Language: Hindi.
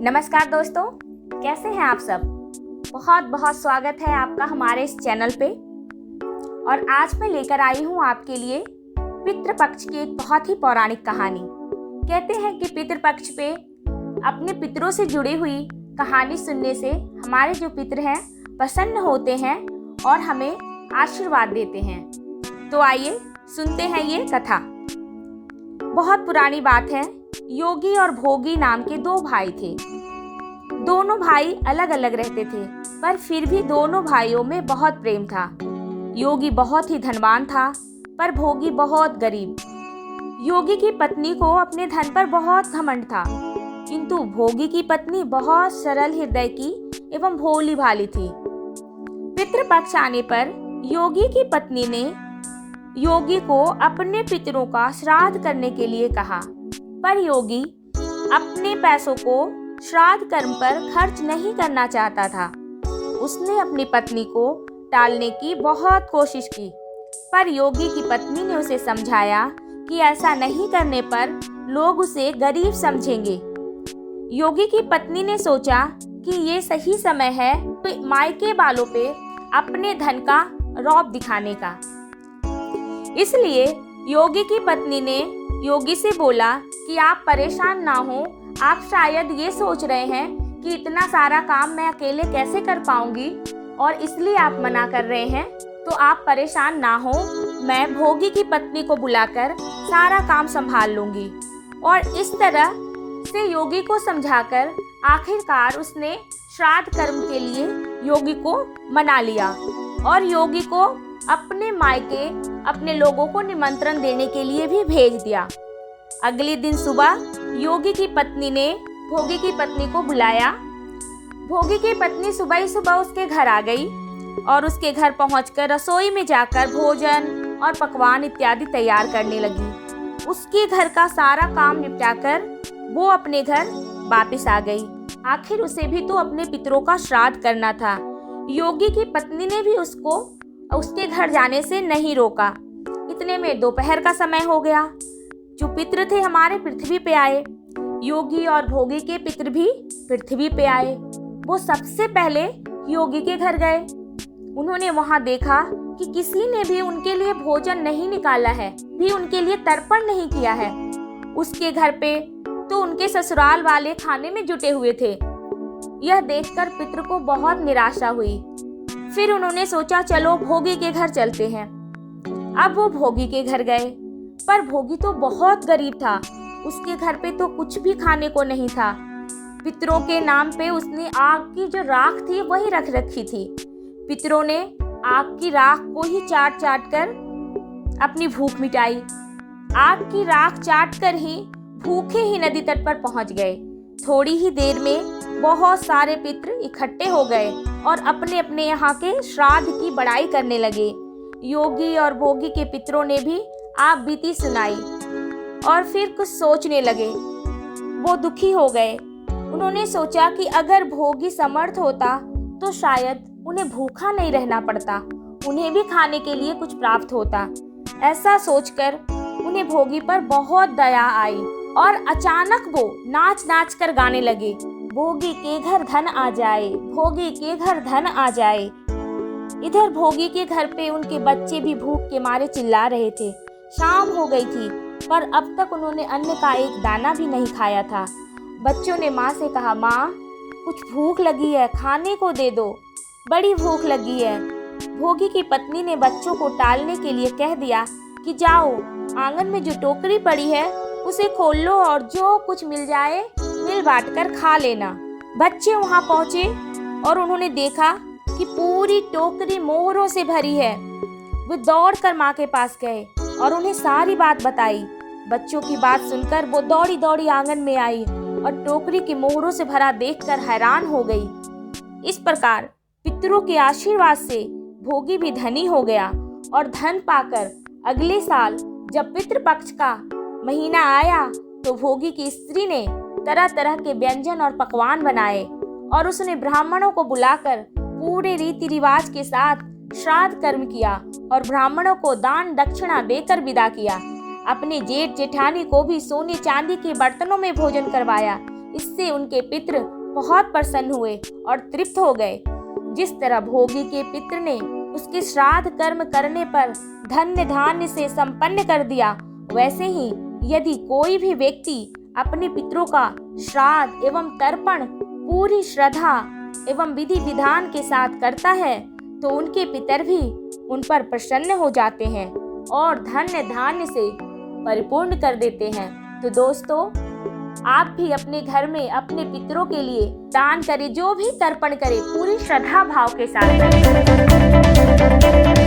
नमस्कार दोस्तों, कैसे हैं आप सब। बहुत बहुत स्वागत है आपका हमारे इस चैनल पे। और आज मैं लेकर आई हूँ आपके लिए पितृपक्ष की एक बहुत ही पौराणिक कहानी। कहते हैं कि पितृपक्ष पे अपने पितरों से जुड़ी हुई कहानी सुनने से हमारे जो पितर हैं प्रसन्न होते हैं और हमें आशीर्वाद देते हैं। तो आइए सुनते हैं ये कथा। बहुत पुरानी बात है। योगी और भोगी नाम के दो भाई थे। दोनों भाई अलग अलग रहते थे, पर फिर भी दोनों भाइयों में बहुत प्रेम था। योगी बहुत ही धनवान था, पर भोगी बहुत गरीब। योगी की पत्नी को अपने धन पर बहुत घमंड था, किंतु भोगी की पत्नी बहुत सरल हृदय की एवं भोली भाली थी। पितृपक्ष आने पर योगी की पत्नी ने योगी को अपने पितरों का श्राद्ध करने के लिए कहा, पर योगी अपने पैसों को श्राद्ध कर्म पर खर्च नहीं करना चाहता था। उसने अपनी पत्नी को टालने की बहुत कोशिश की, पर योगी की पत्नी ने उसे समझाया कि ऐसा नहीं करने पर लोग उसे गरीब समझेंगे। योगी की पत्नी ने सोचा कि ये सही समय है तो मायके वालों पे अपने धन का रौब दिखाने का। इसलिए योगी की पत्नी ने योगी से बोला कि आप परेशान ना हो। आप शायद ये सोच रहे हैं कि इतना सारा काम मैं अकेले कैसे कर पाऊंगी और इसलिए आप मना कर रहे हैं, तो आप परेशान ना हो। मैं भोगी की पत्नी को बुलाकर सारा काम संभाल लूंगी। और इस तरह से योगी को समझाकर आखिरकार उसने श्राद्ध कर्म के लिए योगी को मना लिया और योगी को अपने मायके अपने लोगों को निमंत्रण देने के लिए भी भेज दिया। अगले दिन सुबह योगी की पत्नी ने भोगी की पत्नी को बुलाया। भोगी की पत्नी सुबह ही सुबह उसके घर आ गई और उसके घर पहुंचकर रसोई में जाकर भोजन और पकवान इत्यादि तैयार करने लगी। उसके घर का सारा काम निपटाकर वो अपने घर वापस आ गई। आखिर उसे भी तो अपने पितरों का श्राद्ध करना था। योगी की पत्नी ने भी उसको उसके घर जाने से नहीं रोका। इतने में दोपहर का समय हो गया। जो पितर थे हमारे पृथ्वी पे आए। योगी और भोगी के पितर भी पृथ्वी पे आए। वो सबसे पहले योगी के घर गए। उन्होंने वहां देखा कि किसी ने भी उनके लिए भोजन नहीं निकाला है, भी उनके लिए तर्पण नहीं किया है। उसके घर पे तो उनके ससुराल वाले खाने में जुटे हुए थे। यह देखकर पितर को बहुत निराशा हुई। फिर उन्होंने सोचा चलो भोगी के घर चलते हैं। अब वो भोगी के घर गए, पर भोगी तो बहुत गरीब था। उसके घर पे तो कुछ भी खाने को नहीं था। पितरों के नाम पे उसने आग की जो राख थी वही रख रखी थी। पितरों ने आग की राख को ही चाट चाट कर अपनी भूख मिटाई। आग की राख चाट कर ही भूखे ही नदी तट पर पहुंच गए। थोड़ी ही देर में बहुत सारे पितर इकट्ठे हो गए और अपने अपने यहाँ के श्राद्ध की बड़ाई करने लगे। योगी और भोगी के पितरों ने भी आप बीती सुनाई और फिर कुछ सोचने लगे। वो दुखी हो गए। उन्होंने सोचा कि अगर भोगी समर्थ होता तो शायद उन्हें भूखा नहीं रहना पड़ता, उन्हें भी खाने के लिए कुछ प्राप्त होता। ऐसा सोचकर उन्हें भोगी पर बहुत दया आई और अचानक वो नाच नाच कर गाने लगे, भोगी के घर धन आ जाए, भोगी के घर धन आ जाए। इधर भोगी के घर पे उनके बच्चे भी भूख के मारे चिल्ला रहे थे। शाम हो गई थी, पर अब तक उन्होंने अन्न का एक दाना भी नहीं खाया था। बच्चों ने माँ से कहा, माँ कुछ भूख लगी है, खाने को दे दो, बड़ी भूख लगी है। भोगी की पत्नी ने बच्चों को टालने के लिए कह दिया कि जाओ आंगन में जो टोकरी पड़ी है उसे खोल लो और जो कुछ मिल जाए मिल बांट कर खा लेना। बच्चे वहां पहुंचे और उन्होंने देखा कि पूरी टोकरी मोहरों से भरी है। वे दौड़कर माँ के पास गए और उन्हें सारी बात बताई। बच्चों की बात सुनकर वो दौड़ी दौड़ी आंगन में आई और टोकरी के मोहरों से भरा देखकर हैरान हो गई। इस प्रकार पितरों के आशीर्वाद से भोगी भी धनी हो गया और धन पाकर अगले साल जब पितृपक्ष का महीना आया तो भोगी की स्त्री ने तरह तरह के व्यंजन और पकवान बनाए और उसने ब्राह्मणों को बुलाकर पूरे रीति रिवाज के साथ श्राद्ध कर्म किया और ब्राह्मणों को दान दक्षिणा देकर विदा किया। अपने जेठ जेठानी को भी सोने चांदी के बर्तनों में भोजन करवाया। इससे उनके पितृ बहुत प्रसन्न हुए और तृप्त हो गए। जिस तरह भोगी के पितृ ने उसके श्राद्ध कर्म करने पर धन्य धान्य से संपन्न कर दिया, वैसे ही यदि कोई भी व्यक्ति अपने पितरों का श्राद्ध एवं तर्पण पूरी श्रद्धा एवं विधि विधान के साथ करता है तो उनके पितर भी उन पर प्रसन्न हो जाते हैं और धन्य धान्य से परिपूर्ण कर देते हैं। तो दोस्तों, आप भी अपने घर में अपने पितरों के लिए दान करें, जो भी तर्पण करें पूरी श्रद्धा भाव के साथ करें।